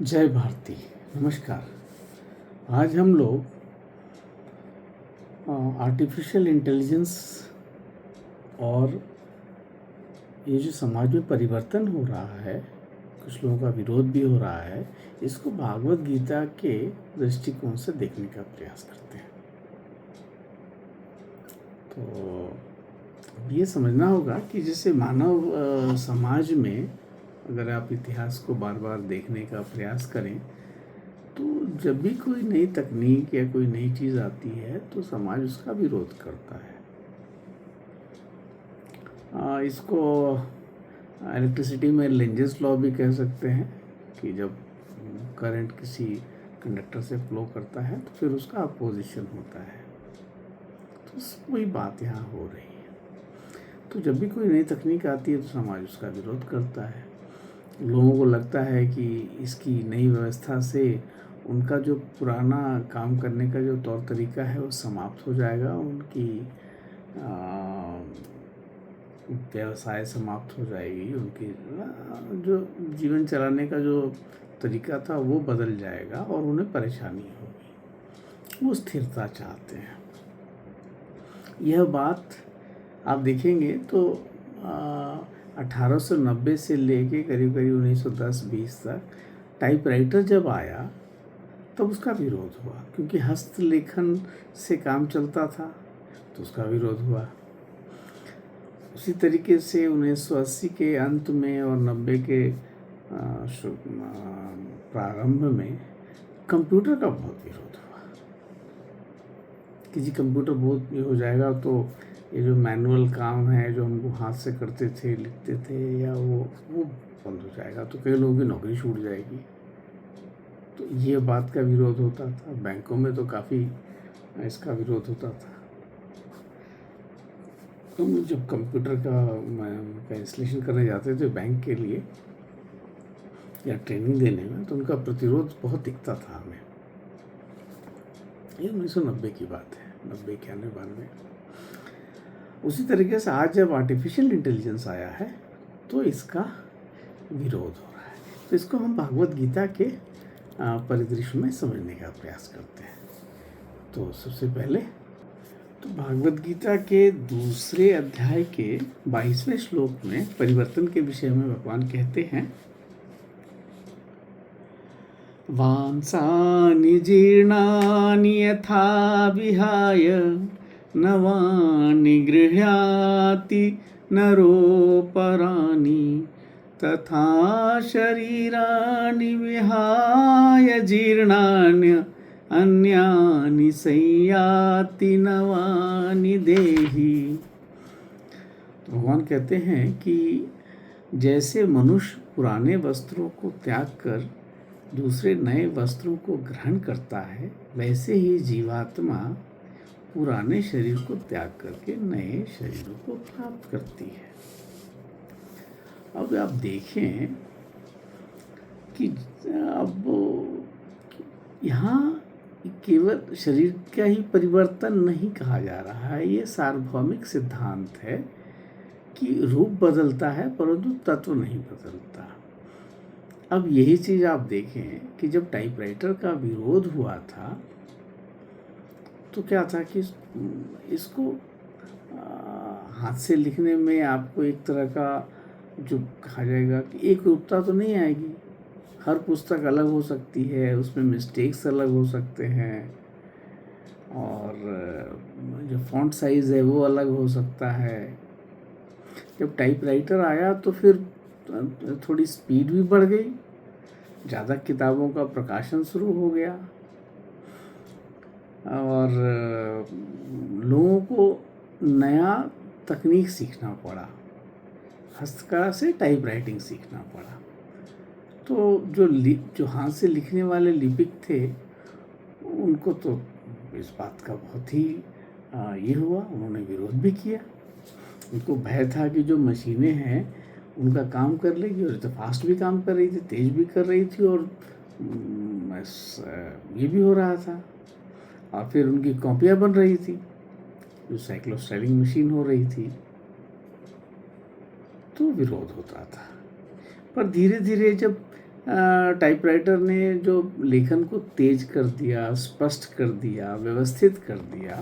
जय भारती। नमस्कार। आज हम लोग आर्टिफिशियल इंटेलिजेंस और ये जो समाज में परिवर्तन हो रहा है, कुछ लोगों का विरोध भी हो रहा है, इसको भागवत गीता के दृष्टिकोण से देखने का प्रयास करते हैं। तो ये समझना होगा कि जैसे मानव समाज में अगर आप इतिहास को बार बार देखने का प्रयास करें तो जब भी कोई नई तकनीक या कोई नई चीज़ आती है तो समाज उसका विरोध करता है। इसको इलेक्ट्रिसिटी में लेंजेस लॉ भी कह सकते हैं कि जब करंट किसी कंडक्टर से फ्लो करता है तो फिर उसका अपोजिशन होता है। तो वही बात यहाँ हो रही है। तो जब भी कोई नई तकनीक आती है तो समाज उसका विरोध करता है। लोगों को लगता है कि इसकी नई व्यवस्था से उनका जो पुराना काम करने का जो तौर तरीका है वो समाप्त हो जाएगा, उनकी व्यवसाय समाप्त हो जाएगी, उनकी जो जीवन चलाने का जो तरीका था वो बदल जाएगा और उन्हें परेशानी होगी। वो स्थिरता चाहते हैं। यह बात आप देखेंगे तो 1890 से लेके करीब करीब 1910-20 तक टाइपराइटर जब आया तब उसका विरोध हुआ, क्योंकि हस्तलेखन से काम चलता था तो उसका विरोध हुआ। उसी तरीके से 1980 के अंत में और 90 के प्रारंभ में कंप्यूटर का बहुत विरोध हुआ कि जी कंप्यूटर बहुत ये हो जाएगा तो ये जो मैनुअल काम है जो हम हाथ से करते थे, लिखते थे, या वो बंद हो जाएगा, तो कई लोगों की नौकरी छूट जाएगी। तो ये बात का विरोध होता था। बैंकों में तो काफ़ी इसका विरोध होता था। तो जब कंप्यूटर का इंस्टॉलेशन करने जाते थे बैंक के लिए या ट्रेनिंग देने में, तो उनका प्रतिरोध बहुत दिखता था हमें। ये 1990 की बात है, 90, 91, 92। उसी तरीके से आज जब आर्टिफिशियल इंटेलिजेंस आया है तो इसका विरोध हो रहा है। तो इसको हम भागवत गीता के परिदृश्य में समझने का प्रयास करते हैं। तो सबसे पहले तो भागवत गीता के दूसरे अध्याय के 22वें श्लोक में परिवर्तन के विषय में भगवान कहते हैं, वांसानि जीर्णानि यथा विहाय नवानि गृह्णाति नरोपराणि तथा शरीराणि विहाय जीर्णानि अन्यानि संयाति नवानि देहि। तो भगवान कहते हैं कि जैसे मनुष्य पुराने वस्त्रों को त्याग कर दूसरे नए वस्त्रों को ग्रहण करता है, वैसे ही जीवात्मा पुराने शरीर को त्याग करके नए शरीरों को प्राप्त करती है। अब आप देखें कि अब यहाँ केवल शरीर का ही परिवर्तन नहीं कहा जा रहा है, ये सार्वभौमिक सिद्धांत है कि रूप बदलता है परंतु तत्व नहीं बदलता। अब यही चीज़ आप देखें कि जब टाइपराइटर का विरोध हुआ था तो क्या था कि इसको हाथ से लिखने में आपको एक तरह का जो कहा जाएगा कि एक रूपता तो नहीं आएगी। हर पुस्तक अलग हो सकती है, उसमें मिस्टेक्स अलग हो सकते हैं, और जो फॉन्ट साइज़ है वो अलग हो सकता है। जब टाइपराइटर आया तो फिर थोड़ी स्पीड भी बढ़ गई, ज़्यादा किताबों का प्रकाशन शुरू हो गया और लोगों को नया तकनीक सीखना पड़ा, हस्तकला से टाइपराइटिंग सीखना पड़ा। तो जो हाथ से लिखने वाले लिपिक थे उनको तो इस बात का बहुत ही ये हुआ, उन्होंने विरोध भी किया। उनको भय था कि जो मशीनें हैं उनका काम कर लेगी, और तो फास्ट भी काम कर रही थी, तेज भी कर रही थी, और ये भी हो रहा था। और फिर उनकी कॉपियाँ बन रही थी, जो साइक्लोस्टाइलिंग मशीन हो रही थी, तो विरोध होता था। पर धीरे धीरे जब टाइपराइटर ने जो लेखन को तेज कर दिया, स्पष्ट कर दिया, व्यवस्थित कर दिया,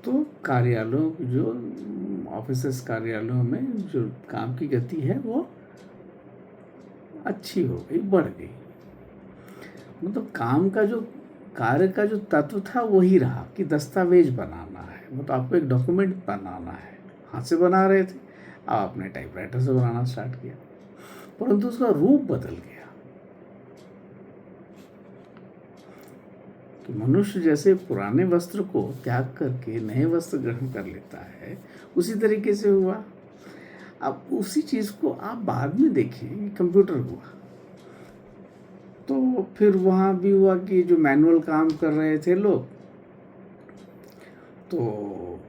तो कार्यालयों जो ऑफिसेस कार्यालयों में जो काम की गति है वो अच्छी हो गई, बढ़ गई। मतलब काम का जो कार्य का जो तत्व था वही रहा कि दस्तावेज बनाना है, मतलब आपको एक डॉक्यूमेंट बनाना है। हाथ से बना रहे थे, अब आपने टाइपराइटर से बनाना स्टार्ट किया, परंतु उसका रूप बदल गया कि मनुष्य जैसे पुराने वस्त्र को त्याग करके नए वस्त्र ग्रहण कर लेता है, उसी तरीके से हुआ। अब उसी चीज़ को आप बाद में देखें, कंप्यूटर हुआ, तो फिर वहाँ भी हुआ कि जो मैनुअल काम कर रहे थे लोग, तो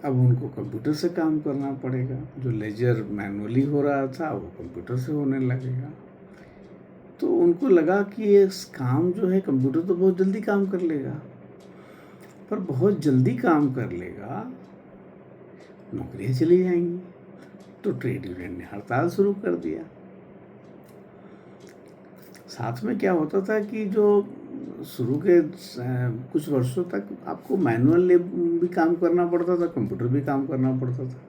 अब उनको कंप्यूटर से काम करना पड़ेगा। जो लेजर मैनुअली हो रहा था वो कंप्यूटर से होने लगेगा। तो उनको लगा कि ये काम जो है कंप्यूटर तो बहुत जल्दी काम कर लेगा, पर बहुत जल्दी काम कर लेगा, नौकरियां चली जाएंगी। तो ट्रेड यूनियन ने हड़ताल शुरू कर दिया। साथ में क्या होता था कि जो शुरू के कुछ वर्षों तक आपको मैनुअल भी काम करना पड़ता था, कंप्यूटर भी काम करना पड़ता था,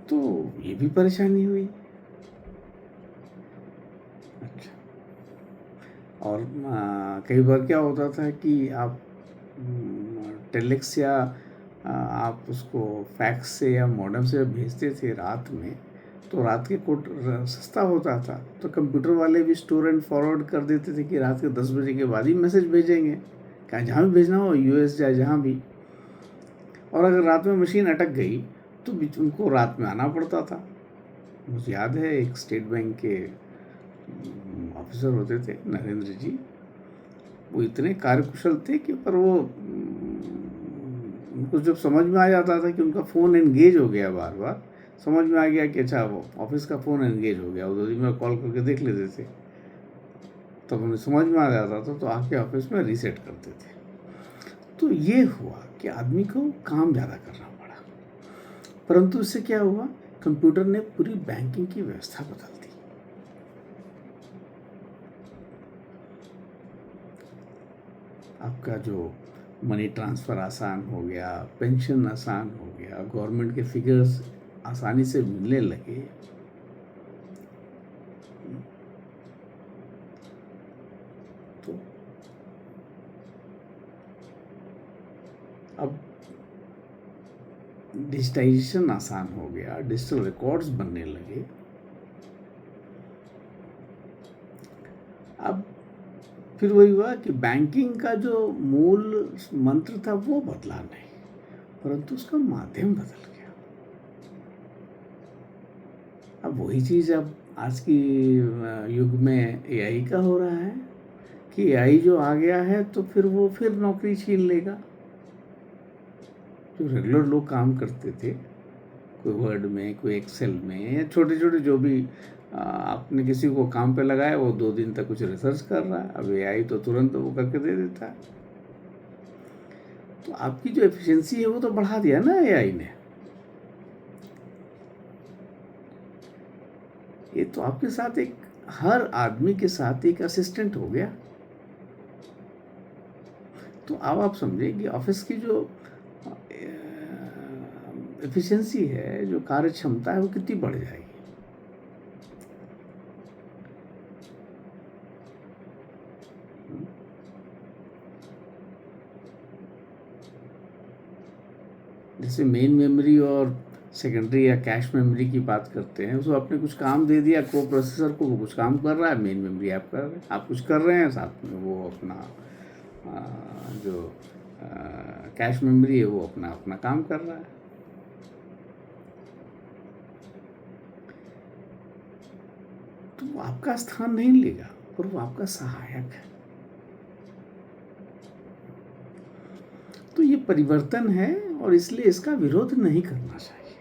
तो ये भी परेशानी हुई। अच्छा, और कई बार क्या होता था कि आप टेलेक्स या आप उसको फैक्स से या मॉडेम से भेजते थे रात में, तो रात के कोड सस्ता होता था, तो कंप्यूटर वाले भी स्टोर एंड फॉरवर्ड कर देते थे कि रात के 10 बजे के बाद ही मैसेज भेजेंगे, कहीं जहाँ भी भेजना हो, यूएस जाए जहाँ भी। और अगर रात में मशीन अटक गई तो उनको रात में आना पड़ता था। मुझे याद है एक स्टेट बैंक के ऑफिसर होते थे, नरेंद्र जी, वो इतने कार्यकुशल थे कि पर वो उनको जब समझ में आ जाता था कि उनका फ़ोन एंगेज हो गया, बार बार समझ में आ गया कि अच्छा वो ऑफिस का फ़ोन एंगेज हो गया, वो 2 दिन में कॉल करके देख लेते थे, तब उन्हें समझ में आ जाता था, तो आके ऑफिस में रीसेट करते थे। तो ये हुआ कि आदमी को काम ज़्यादा करना पड़ा, परंतु इससे क्या हुआ, कंप्यूटर ने पूरी बैंकिंग की व्यवस्था बदल दी। आपका जो मनी ट्रांसफ़र आसान हो गया, पेंशन आसान हो गया, गवर्नमेंट के फिगर्स आसानी से मिलने लगे। तो अब डिजिटाइजेशन आसान हो गया, डिजिटल रिकॉर्ड्स बनने लगे। अब फिर वही हुआ कि बैंकिंग का जो मूल मंत्र था वो बदला नहीं, परंतु उसका माध्यम बदल गया। अब वही चीज़ अब आज की युग में एआई का हो रहा है कि एआई जो आ गया है तो फिर वो फिर नौकरी छीन लेगा। जो रेगुलर लोग काम करते थे, कोई वर्ड में, कोई एक्सेल में, या छोटे छोटे जो भी आपने किसी को काम पे लगाया, वो 2 दिन तक कुछ रिसर्च कर रहा है, अब एआई तो तुरंत वो करके दे देता है। तो आपकी जो एफिशिएंसी है वो तो बढ़ा दिया ना एआई ने। ये तो आपके साथ एक, हर आदमी के साथ एक असिस्टेंट हो गया। तो अब आप समझिए कि ऑफिस की जो एफिशिएंसी है, जो कार्य क्षमता है, वो कितनी बढ़ जाएगी। जैसे मेन मेमोरी और सेकेंडरी या कैश मेमोरी की बात करते हैं, उसको आपने कुछ काम दे दिया को प्रोसेसर को, वो कुछ काम कर रहा है, मेन मेमोरी आप कर रहे हैं, आप कुछ कर रहे हैं, साथ में वो अपना जो कैश मेमोरी है वो अपना अपना काम कर रहा है। तो वो आपका स्थान नहीं लेगा, पर वो आपका सहायक है। तो ये परिवर्तन है और इसलिए इसका विरोध नहीं करना चाहिए,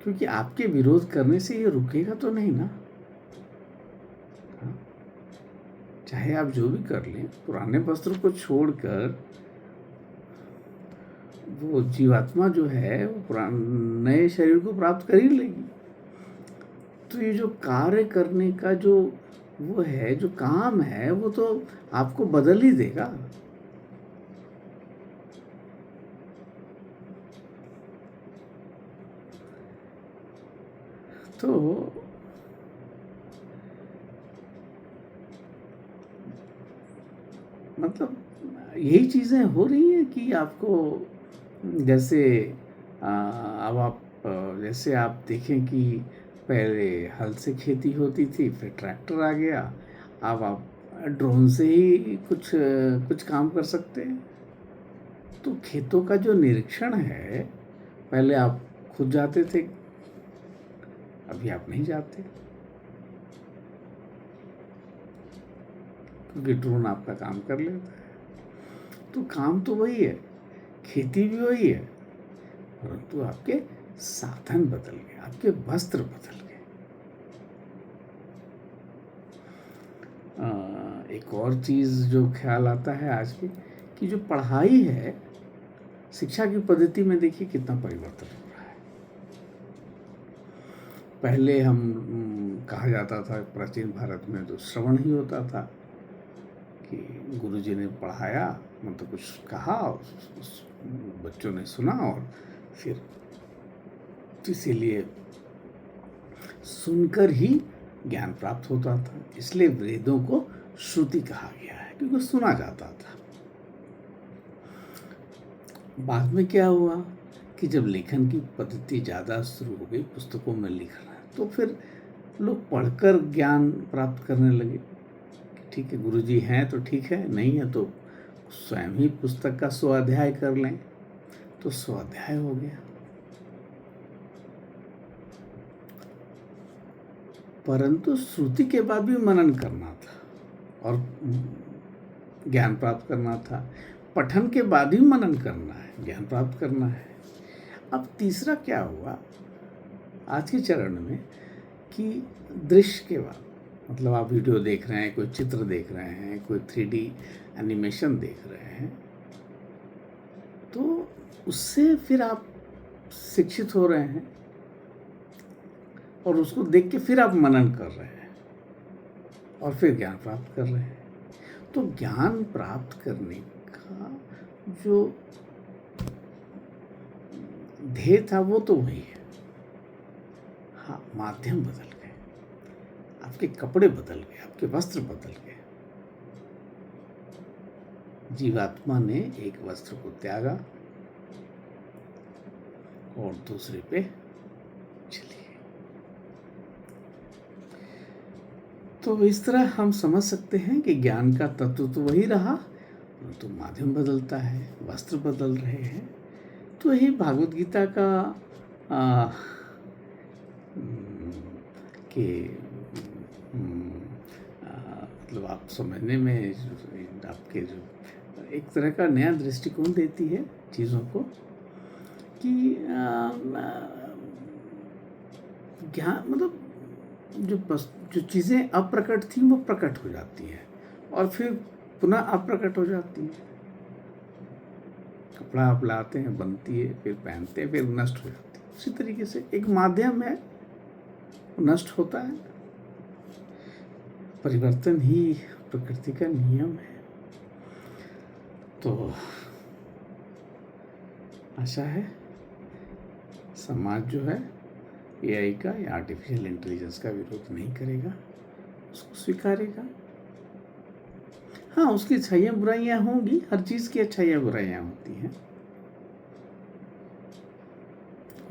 क्योंकि आपके विरोध करने से ये रुकेगा तो नहीं ना। हाँ? चाहे आप जो भी कर लें, पुराने वस्त्र को छोड़कर वो जीवात्मा जो है वो नए शरीर को प्राप्त कर ही लेगी। तो ये जो कार्य करने का जो वो है, जो काम है, वो तो आपको बदल ही देगा। तो मतलब यही चीज़ें हो रही हैं कि आपको जैसे अब आप जैसे आप देखें कि पहले हल से खेती होती थी, फिर ट्रैक्टर आ गया, अब आप ड्रोन से ही कुछ काम कर सकते हैं। तो खेतों का जो निरीक्षण है, पहले आप खुद जाते थे, अभी आप नहीं जाते, क्योंकि ड्रोन आपका काम कर लेता है। तो काम तो वही है, खेती भी वही है, परंतु आपके साधन बदल गए, आपके वस्त्र बदल गए। एक और चीज़ जो ख्याल आता है आज की, कि जो पढ़ाई है, शिक्षा की पद्धति में देखिए कितना परिवर्तन हो रहा है। पहले हम कहा जाता था, प्राचीन भारत में तो श्रवण ही होता था कि गुरुजी ने पढ़ाया, मतलब कुछ कहा, उस बच्चों ने सुना, और फिर इसीलिए सुनकर ही ज्ञान प्राप्त होता था। इसलिए वेदों को श्रुति कहा गया है, क्योंकि सुना जाता था। बाद में क्या हुआ कि जब लेखन की पद्धति ज़्यादा शुरू हो गई, पुस्तकों में लिखना, तो फिर लोग पढ़कर ज्ञान प्राप्त करने लगे। ठीक है, गुरुजी हैं तो ठीक है, नहीं है तो स्वयं ही पुस्तक का स्वाध्याय कर लें, तो स्वाध्याय हो गया। परंतु श्रुति के बाद भी मनन करना था और ज्ञान प्राप्त करना था। पठन के बाद ही मनन करना है, ज्ञान प्राप्त करना है। अब तीसरा क्या हुआ आज के चरण में, कि दृश्य के बाद, मतलब आप वीडियो देख रहे हैं, कोई चित्र देख रहे हैं, कोई 3D एनिमेशन देख रहे हैं, तो उससे फिर आप शिक्षित हो रहे हैं और उसको देख के फिर आप मनन कर रहे हैं और फिर ज्ञान प्राप्त कर रहे हैं। तो ज्ञान प्राप्त करने का जो ध्येय था वो तो वही है। हाँ, माध्यम बदल गए, आपके कपड़े बदल गए, आपके वस्त्र बदल गए। जीवात्मा ने एक वस्त्र को त्यागा और दूसरे पे चली। तो इस तरह हम समझ सकते हैं कि ज्ञान का तत्व तो वही रहा, परंतु माध्यम बदलता है, वस्त्र बदल रहे हैं। तो यही भागवत गीता का मतलब आप समझने में आपके जो एक तरह का नया दृष्टिकोण देती है चीज़ों को, कि ज्ञान मतलब जो चीज़ें अप्रकट थी वो प्रकट हो जाती हैं और फिर पुनः अप्रकट हो जाती हैं। कपड़ा आप लाते हैं, बनती है, फिर पहनते हैं, फिर नष्ट हो जाती है। उसी तरीके से एक माध्यम है, नष्ट होता है। परिवर्तन ही प्रकृति का नियम है। तो आशा है समाज जो है AI का या आर्टिफिशियल इंटेलिजेंस का विरोध नहीं करेगा, उसको स्वीकारेगा। हाँ, उसकी अच्छाइयाँ बुराइयाँ होंगी, हर चीज़ की अच्छाइयाँ बुराइयाँ होती हैं,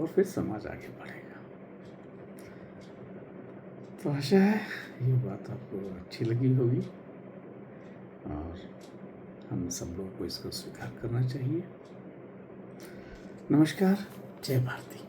और फिर समाज आगे बढ़ेगा। तो आशा है ये बात आपको अच्छी लगी होगी और हम सब लोगों को इसको स्वीकार करना चाहिए। नमस्कार, जय भारती।